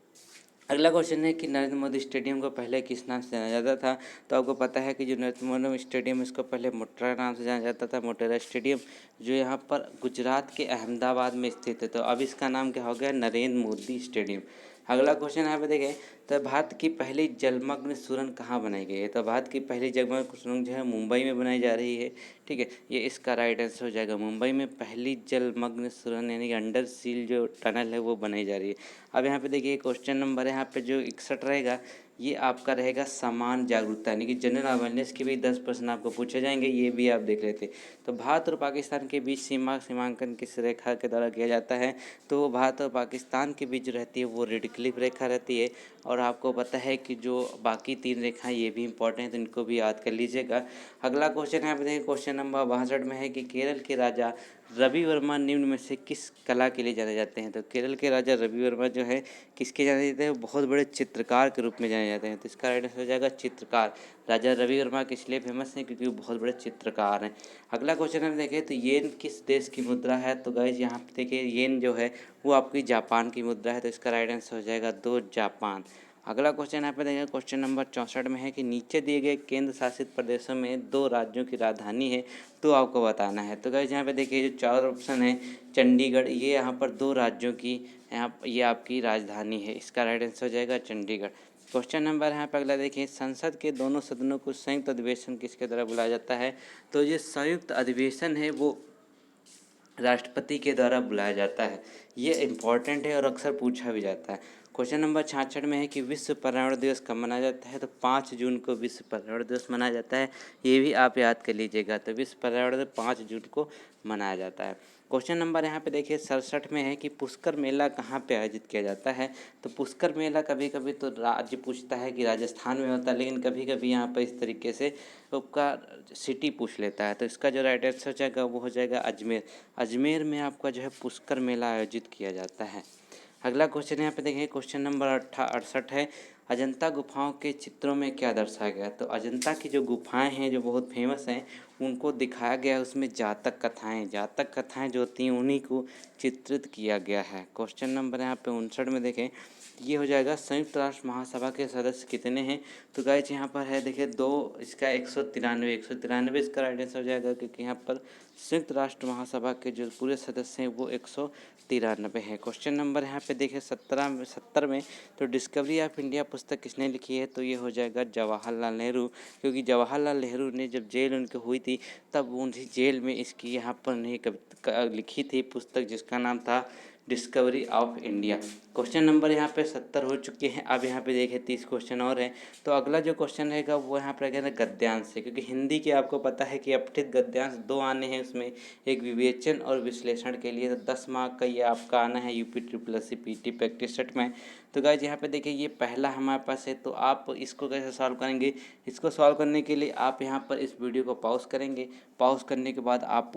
अगला क्वेश्चन है कि नरेंद्र मोदी स्टेडियम को पहले किस नाम से जाना जाता था। तो आपको पता है कि जो नरेंद्र मोदी स्टेडियम इसको पहले मोटेरा नाम से जाना जाता था, मोटेरा स्टेडियम, जो यहाँ पर गुजरात के अहमदाबाद में स्थित है। तो अब इसका नाम क्या हो गया, नरेंद्र मोदी स्टेडियम। अगला क्वेश्चन यहाँ पे देखें, तो भारत की पहली जलमग्न सुरंग कहाँ बनाई गई है। तो भारत की पहली जलमग्न सुरंग जो है मुंबई में बनाई जा रही है। ठीक है, ये इसका राइट आंसर हो जाएगा। मुंबई में पहली जलमग्न सुरंग यानी कि अंडर सील जो टनल है वो बनाई जा रही है। अब यहाँ पे देखिए क्वेश्चन नंबर यहाँ पे जो 61 रहेगा, ये आपका रहेगा समान जागरूकता, यानी कि जनरल अवेयरनेस के भी 10 प्रश्न आपको पूछे जाएंगे, ये भी आप देख लेते। तो भारत और पाकिस्तान के बीच सीमांकन किस रेखा के द्वारा किया जाता है। तो वो भारत और पाकिस्तान के बीच रहती है वो रेड क्लिफ रेखा रहती है। और आपको पता है कि जो बाकी 3 रेखाएं ये भी इंपॉर्टेंट है, तो इनको भी याद कर लीजिएगा। अगला क्वेश्चन यहाँ पे देखिए, क्वेश्चन नंबर 62 में है कि केरल के राजा रवि वर्मा निम्न में से किस कला के लिए जाने जाते हैं। तो केरल के राजा रवि वर्मा जो है किसके जाने जाते हैं, बहुत बड़े चित्रकार के रूप में जाने जाते हैं। तो इसका राइट आंसर हो जाएगा चित्रकार। राजा रवि वर्मा किस लिए फेमस हैं, क्योंकि वो बहुत बड़े चित्रकार हैं। अगला क्वेश्चन हम देखें तो येन किस देश की मुद्रा है। तो गाइज यहाँ पे देखिए येन जो है वो आपकी जापान की मुद्रा है। तो इसका राइट आंसर हो जाएगा 2 जापान। अगला क्वेश्चन यहाँ पे देखेंगे, क्वेश्चन नंबर 64 में है कि नीचे दिए गए केंद्र शासित प्रदेशों में 2 राज्यों की राजधानी है, तो आपको बताना है। तो गाइस यहाँ पे देखिए जो 4 ऑप्शन है, चंडीगढ़, ये यहाँ पर 2 राज्यों की यहाँ ये आपकी राजधानी है। इसका राइट आंसर हो जाएगा चंडीगढ़। क्वेश्चन नंबर यहाँ पर अगला देखिए, संसद के दोनों सदनों को संयुक्त अधिवेशन किसके द्वारा बुलाया जाता है। तो ये संयुक्त अधिवेशन है वो राष्ट्रपति के द्वारा बुलाया जाता है। ये इम्पॉर्टेंट है और अक्सर पूछा भी जाता है। क्वेश्चन नंबर 66 में है कि विश्व पर्यावरण दिवस कब मनाया जाता है। तो 5 जून को विश्व पर्यावरण दिवस मनाया जाता है, ये भी आप याद कर लीजिएगा। तो विश्व पर्यावरण दिवस 5 जून को मनाया जाता है। क्वेश्चन नंबर यहाँ पे देखिए 67 में है कि पुष्कर मेला कहाँ पे आयोजित किया जाता है। तो पुष्कर मेला कभी कभी तो राज्य पूछता है कि राजस्थान में होता है, लेकिन कभी कभी यहाँ पर इस तरीके से उसका सिटी पूछ लेता है। तो इसका जो राइट आंसर हो जाएगा वो हो जाएगा अजमेर। अजमेर में आपका जो है पुष्कर मेला आयोजित किया जाता है। अगला क्वेश्चन यहाँ पे देखें, क्वेश्चन नंबर 68 है, अजंता गुफाओं के चित्रों में क्या दर्शाया गया। तो अजंता की जो गुफाएं हैं जो बहुत फेमस हैं उनको दिखाया गया है, उसमें जातक कथाएं जो होती हैं उन्हीं को चित्रित किया गया है। क्वेश्चन नंबर यहाँ पे 59 में देखें, ये हो जाएगा संयुक्त राष्ट्र महासभा के सदस्य कितने हैं। तो गाइस यहाँ पर है देखिए 2, इसका 193 इसका राइट आंसर हो जाएगा, क्योंकि यहाँ पर संयुक्त राष्ट्र महासभा के जो पूरे सदस्य हैं वो 193 है। क्वेश्चन नंबर यहाँ पे देखिए 70 में, तो डिस्कवरी ऑफ इंडिया पुस्तक किसने लिखी है। तो ये हो जाएगा जवाहरलाल नेहरू, क्योंकि जवाहरलाल नेहरू ने जब जेल उनकी हुई थी तब उन्हीं जेल में इसकी यहाँ पर उन्हें लिखी थी पुस्तक, जिसका नाम था discovery of India. Question number यहाँ पे 70 हो चुके हैं। अब यहाँ पे देखिए 30 क्वेश्चन और हैं। तो अगला जो क्वेश्चन रहेगा वो यहाँ पर रहेगा गद्यांश से, क्योंकि हिंदी के आपको पता है कि अपठित गद्यांश 2 आने हैं, उसमें एक विवेचन और विश्लेषण के लिए। तो 10 मार्क का ये आपका आना है UP triple PT practice set में। तो गाइज यहाँ पे देखिए ये पहला हमारे पास है, तो आप इसको कैसे सॉल्व करेंगे। इसको सॉल्व करने के लिए आप यहाँ पर इस वीडियो को पॉज करेंगे। पॉज करने के बाद आप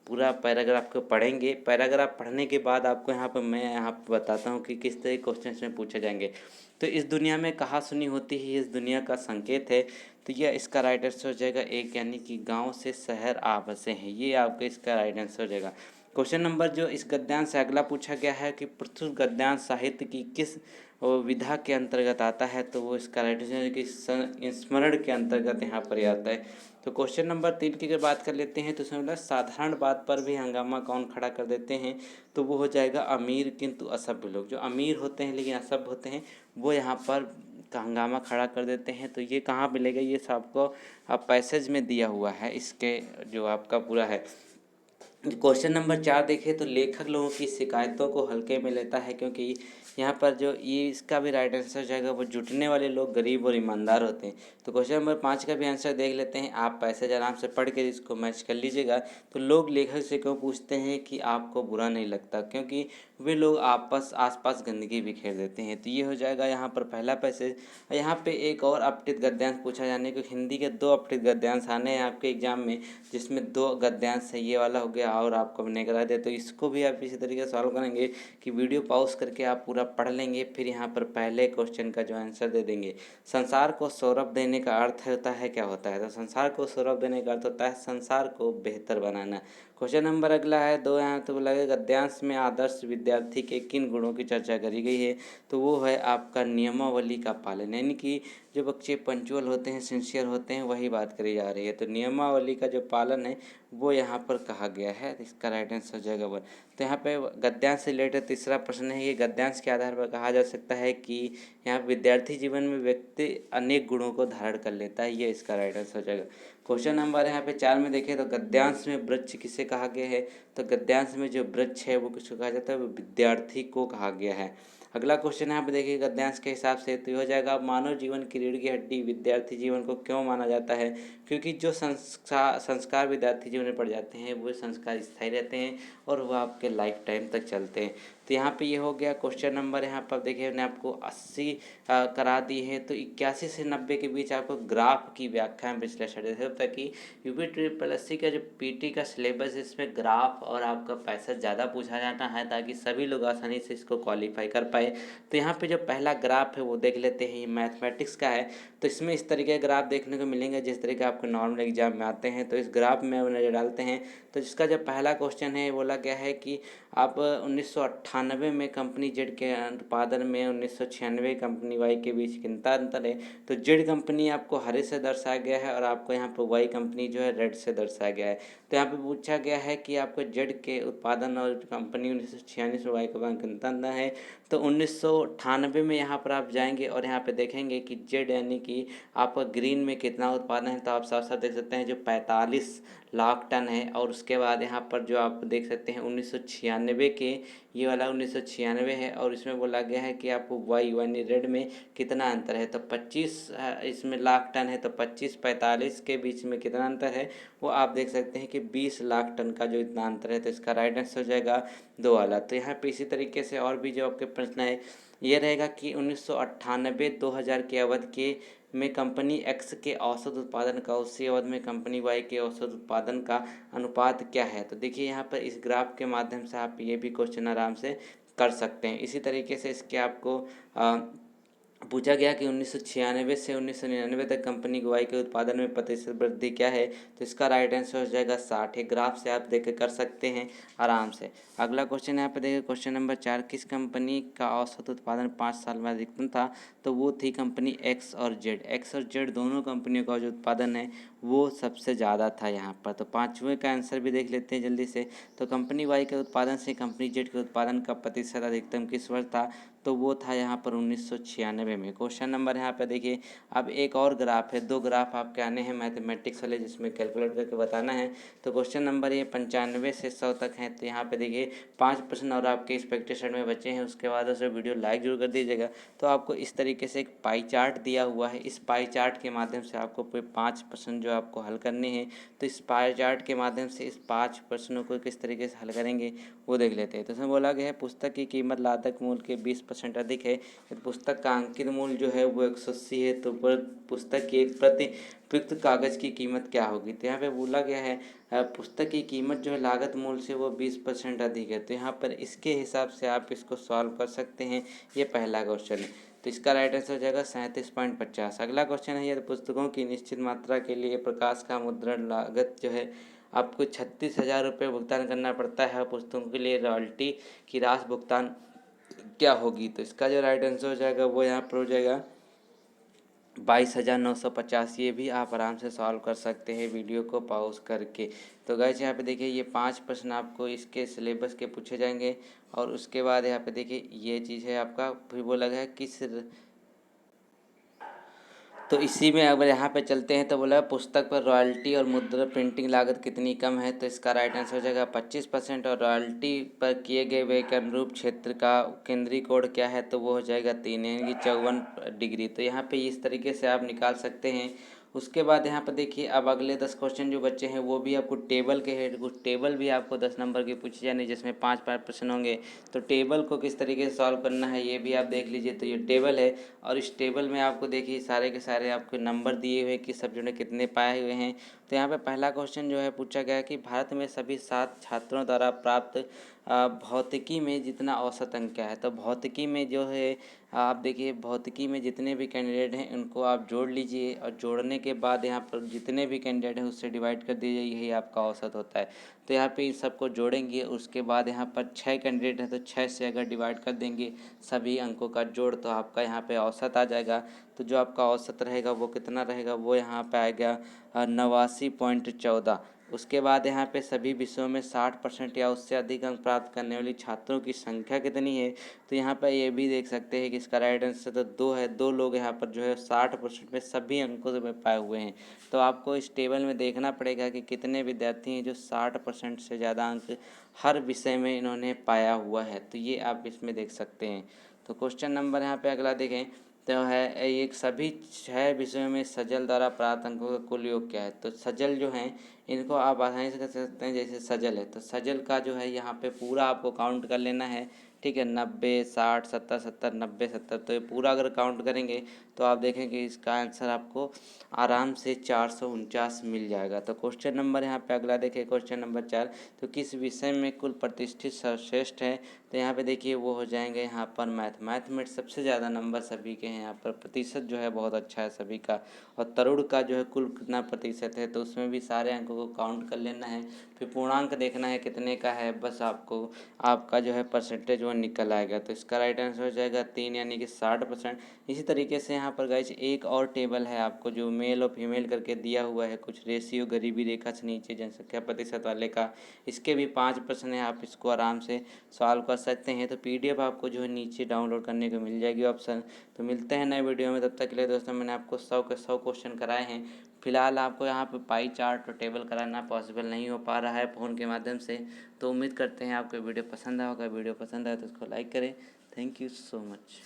पूरा पैराग्राफ को पढ़ेंगे। पैराग्राफ पढ़ने के बाद आपको यहाँ पर मैं यहाँ पर बताता हूँ कि किस तरह के क्वेश्चन में पूछे जाएंगे। तो इस दुनिया में कहा सुनी होती है, इस दुनिया का संकेत है। तो यह इसका राइट आंसर हो जाएगा 1, यानी कि गांव से शहर आ बसे हैं, ये आपका इसका राइट आंसर हो जाएगा। क्वेश्चन नंबर जो इस गद्यांश से अगला पूछा गया है कि प्रस्तुत गद्यांश साहित्य की किस विधा के अंतर्गत आता है। तो वो इसका राइट आंसर है कि स्मरण के अंतर्गत यहाँ पर आता है। तो क्वेश्चन नंबर 3 की अगर बात कर लेते हैं तो उसमें साधारण बात पर भी हंगामा कौन खड़ा कर देते हैं। तो वो हो जाएगा अमीर किंतु असभ्य लोग। जो अमीर होते हैं लेकिन असभ्य होते हैं वो यहाँ पर हंगामा खड़ा कर देते हैं। तो ये कहाँ मिलेगा, ये सब आपको पैसेज में दिया हुआ है, इसके जो आपका पूरा है। क्वेश्चन नंबर 4 देखें तो लेखक लोगों की शिकायतों को हल्के में लेता है, क्योंकि यहाँ पर जो ये इसका भी राइट आंसर जाएगा वो जुटने वाले लोग गरीब और ईमानदार होते हैं। तो क्वेश्चन नंबर 5 का भी आंसर देख लेते हैं। आप पैसेज आराम से पढ़ के इसको मैच कर लीजिएगा। तो लोग लेखक से क्यों पूछते हैं कि आपको बुरा नहीं लगता, क्योंकि वे लोग आसपास गंदगी बिखेर देते हैं। तो ये हो जाएगा यहाँ पर पहला पैसेज। यहाँ पे एक और अपठित गद्यांश पूछा जाने को, हिंदी के 2 अपठित गद्यांश आने हैं आपके एग्जाम में, जिसमें 2 गद्यांश है, ये वाला हो गया और आपको हमने करा दिया। तो इसको भी आप इसी तरीके से सॉल्व करेंगे कि वीडियो पॉज करके आप पूरा पढ़ लेंगे, फिर यहाँ पर पहले क्वेश्चन का जो आंसर दे देंगे। संसार को सौरभ देने का अर्थ होता है, क्या होता है? तो संसार को सौरभ देने का अर्थ होता है संसार को बेहतर बनाना। क्वेश्चन नंबर अगला है 2। यहाँ तो बोला गया गद्यांश में आदर्श विद्यार्थी के किन गुणों की चर्चा करी गई है? तो वो है आपका नियमावली का पालन, यानी कि जो बच्चे पंक्चुअल होते हैं, सिंसियर होते हैं, वही बात करी जा रही है। तो नियमावली का जो पालन है वो यहाँ पर कहा गया है। इसका राइट आंसर हो जाएगा 1। तो यहाँ पे गद्यांश से रिलेटेड तीसरा प्रश्न है, ये गद्यांश के आधार पर कहा जा सकता है कि यहाँ विद्यार्थी जीवन में व्यक्ति अनेक गुणों को धारण कर लेता है, ये इसका राइट आंसर हो जाएगा। क्वेश्चन नंबर यहाँ पे 4 में देखें तो गद्यांश में वृक्ष किसे कहा गया है? तो गद्यांश में जो वृक्ष है वो किसको कहा जाता है? वो विद्यार्थी को कहा गया है। अगला क्वेश्चन यहाँ पे देखिए गद्यांश के हिसाब से, तो ये हो जाएगा मानव जीवन की रीढ़ की हड्डी विद्यार्थी जीवन को क्यों माना जाता है? क्योंकि जो संस्कार विद्यार्थी जीवन में पड़ जाते हैं वो संस्कार स्थायी रहते हैं और वह आपके लाइफ टाइम तक चलते हैं। तो यहाँ पे ये हो गया क्वेश्चन नंबर। यहाँ पर देखिए मैंने आपको 80 करा दी है। तो 81 से 90 के बीच आपको ग्राफ की व्याख्या विश्लेषण, जैसे होता है कि यूपी ट्रिपल एस सी का जो पीटी का सिलेबस है इसमें ग्राफ और आपका पैसा ज़्यादा पूछा जाता है ताकि सभी लोग आसानी से इसको क्वालिफाई कर पाए। तो यहाँ पे जो पहला ग्राफ है वो देख लेते हैं, ये मैथमेटिक्स का है। तो इसमें इस तरीके के ग्राफ देखने को मिलेंगे जिस तरीके आपको नॉर्मल एग्जाम में आते हैं। तो इस ग्राफ में नजर डालते हैं। तो जिसका जो पहला क्वेश्चन है बोला गया है कि आप 1998 में कंपनी जेड के उत्पादन में 1996 कंपनी वाई के बीच कितना अंतर है? तो जेड कंपनी आपको हरे से दर्शाया गया है और आपको यहाँ पर वाई कंपनी जो है रेड से दर्शाया गया है। तो यहाँ पे पूछा गया है कि आपको जेड के उत्पादन और कंपनी 1996 में वाई के बाद कितना अंतर है? तो 1998 में यहाँ पर आप जाएंगे और यहाँ पे देखेंगे कि जेड यानी कि आपका ग्रीन में कितना उत्पादन है। तो आप साथ साथ देख सकते हैं जो 45 लाख टन है। और उसके बाद यहाँ पर जो आप देख सकते हैं 1996 के, ये वाला 1996 है और इसमें बोला गया है कि आपको वाई यानी रेड में कितना अंतर है। तो 25 इसमें लाख टन है, तो 25-45 के बीच में कितना अंतर है वो आप देख सकते हैं कि 20 लाख टन का जो इतना अंतर है। तो इसका राइट आंसर हो जाएगा 2 वाला। तो यहाँ पे इसी तरीके से और भी जो आपके प्रश्न है ये रहेगा कि 1998-2000 के अवधि के में कंपनी एक्स के औसत उत्पादन का उसी अवधि में कंपनी वाई के औसत उत्पादन का अनुपात क्या है? तो देखिए यहाँ पर इस ग्राफ के माध्यम से आप ये भी क्वेश्चन आराम से कर सकते हैं। इसी तरीके से इसके आपको पूछा गया कि 1996 से 1999 तक कंपनी वाई के उत्पादन में प्रतिशत वृद्धि क्या है? तो इसका राइट आंसर हो जाएगा 60। ये ग्राफ से आप देख कर सकते हैं आराम से। अगला क्वेश्चन यहाँ पे देखिए क्वेश्चन नंबर 4, किस कंपनी का औसत उत्पादन 5 साल में अधिकतम था? तो वो थी कंपनी एक्स और जेड। एक्स और जेड दोनों कंपनियों का जो उत्पादन है वो सबसे ज़्यादा था यहाँ पर। तो 5वें का आंसर भी देख लेते हैं जल्दी से। तो कंपनी वाई के उत्पादन से कंपनी जेड के उत्पादन का प्रतिशत अधिकतम किस वर्ष था? तो वो था यहाँ पर 1996 में। क्वेश्चन नंबर यहाँ पे देखिए अब एक और ग्राफ है, 2 ग्राफ आपके आने हैं मैथमेटिक्स वाले जिसमें कैलकुलेट करके बताना है। तो क्वेश्चन नंबर ये 95 से 100 तक है। तो यहाँ पे देखिए 5 प्रश्न और आपके एक्सपेक्टेशन में बचे हैं। उसके बाद उसे वीडियो लाइक जरूर कर दीजिएगा। तो आपको इस तरीके से एक पाई चार्ट दिया हुआ है, इस पाई चार्ट के माध्यम से आपको कोई 5 प्रश्न जो आपको हल करने हैं। तो इस पाई चार्ट के माध्यम से इस 5 प्रश्नों को किस तरीके से हल करेंगे वो देख लेते हैं। तो इसमें बोला गया है पुस्तक की कीमत लागत मूल्य के 20% अधिक है। पुस्तक का अंकित मूल्य जो है वो 180 है। तो पुस्तक की एक प्रति उपयुक्त कागज की कीमत क्या होगी? तो यहाँ पे बोला गया है पुस्तक की कीमत जो है लागत मूल्य से वो 20% अधिक है। तो यहाँ पर इसके हिसाब से आप इसको सॉल्व कर सकते हैं। ये पहला क्वेश्चन है। तो इसका राइट आंसर हो जाएगा 37.50। अगला क्वेश्चन है यदि पुस्तकों की निश्चित मात्रा के लिए प्रकाश का मुद्रण लागत जो है आपको 36,000 रुपये भुगतान करना पड़ता है, पुस्तकों के लिए रॉयल्टी की राशि भुगतान क्या होगी? तो इसका जो राइट आंसर हो जाएगा वो यहाँ पर हो जाएगा 22,950। ये भी आप आराम से सॉल्व कर सकते हैं वीडियो को पॉज करके। तो गाइस यहाँ पे देखिए ये 5 प्रश्न आपको इसके सिलेबस के पूछे जाएंगे और उसके बाद यहाँ पे देखिए ये चीज़ है आपका फिर बोला गया किस। तो इसी में अगर यहाँ पे चलते हैं तो बोला पुस्तक पर रॉयल्टी और मुद्रण प्रिंटिंग लागत कितनी कम है? तो इसका राइट आंसर हो जाएगा 25%। और रॉयल्टी पर किए गए व्यय के अनुरूप क्षेत्र का केंद्रीय कोण क्या है? तो वो हो जाएगा 3 यानी कि 54 डिग्री। तो यहाँ पे इस तरीके से आप निकाल सकते हैं उसके बाद यहाँ पर देखिए अब अगले 10 क्वेश्चन जो बच्चे हैं वो भी आपको टेबल के हैं, कुछ टेबल भी आपको 10 नंबर की पूछी जानी, जिसमें 5-5 प्रश्न होंगे। तो टेबल को किस तरीके से सॉल्व करना है ये भी आप देख लीजिए। तो ये टेबल है और इस टेबल में आपको देखिए सारे के सारे आपको नंबर दिए हुए कि सब्जेक्ट ने कितने पाए हुए हैं। तो यहाँ पे पहला क्वेश्चन जो है पूछा गया कि भारत में सभी 7 छात्रों द्वारा प्राप्त भौतिकी में जितना औसत अंक क्या है। तो भौतिकी में जो है आप देखिए भौतिकी में जितने भी कैंडिडेट हैं उनको आप जोड़ लीजिए और जोड़ने के बाद यहाँ पर जितने भी कैंडिडेट हैं उससे डिवाइड कर दीजिए, यही आपका औसत होता है। तो यहाँ पे इन सबको जोड़ेंगे, उसके बाद यहाँ पर 6 कैंडिडेट हैं तो 6 से अगर डिवाइड कर देंगे सभी अंकों का जोड़ तो आपका यहाँ पे औसत आ जाएगा। तो जो आपका औसत रहेगा वो कितना रहेगा, वो यहाँ पे आएगा 89.14। उसके बाद यहाँ पे सभी विषयों में 60% या उससे अधिक अंक प्राप्त करने वाली छात्रों की संख्या कितनी है। तो यहाँ पर ये भी देख सकते हैं कि इसका राइट आंसर तो 2 है। 2 लोग यहाँ पर जो है 60% में सभी अंकों में पाए हुए हैं। तो आपको इस टेबल में देखना पड़ेगा कि कितने विद्यार्थी हैं जो 60% से ज़्यादा अंक हर विषय में इन्होंने पाया हुआ है। तो ये आप इसमें देख सकते हैं। तो क्वेश्चन नंबर यहाँ पे अगला देखें तो है एक सभी 6 विषयों में सजल द्वारा प्राप्त अंकों का कुल योग क्या है। तो सजल जो हैं इनको आप आसानी से कर सकते हैं, जैसे सजल है तो सजल का जो है यहाँ पे पूरा आपको काउंट कर लेना है। ठीक है, 90, 60, 70, 70, 90, 70। तो ये पूरा अगर काउंट करेंगे तो आप देखेंगे इसका आंसर आपको आराम से 449 मिल जाएगा। तो क्वेश्चन नंबर यहाँ पे अगला देखिए क्वेश्चन नंबर 4। तो किस विषय में कुल प्रतिष्ठित सर्वश्रेष्ठ है। तो यहाँ पे देखिए वो हो जाएंगे यहाँ पर मैथमेटिक्स सबसे ज़्यादा नंबर सभी के हैं। यहाँ पर प्रतिशत जो है बहुत अच्छा है सभी का। और तरुण का जो है कुल कितना प्रतिशत है तो उसमें भी सारे अंकों को काउंट कर लेना है, फिर पूर्णांक देखना है कितने का है, बस आपको आपका जो है परसेंटेज वो निकल आएगा। तो इसका राइट आंसर हो जाएगा 3 यानी कि 60%। इसी तरीके से यहाँ पर गाइस एक और टेबल है आपको जो मेल और फीमेल करके दिया हुआ है, कुछ रेशियो गरीबी रेखा से नीचे जनसंख्या प्रतिशत वाले का, इसके भी 5% है। आप इसको आराम से सॉल्व कर सकते हैं। तो PDF आपको जो है नीचे डाउनलोड करने को मिल जाएगी ऑप्शन। तो मिलते हैं नए वीडियो में, तब तक के लिए दोस्तों मैंने आपको 100 के 100 क्वेश्चन कराए हैं। फिलहाल आपको यहाँ पे पाई चार्ट और टेबल कराना पॉसिबल नहीं हो पा रहा है फ़ोन के माध्यम से। तो उम्मीद करते हैं आपको वीडियो पसंद आया होगा। वीडियो पसंद आए तो उसको लाइक करें। Thank you so much.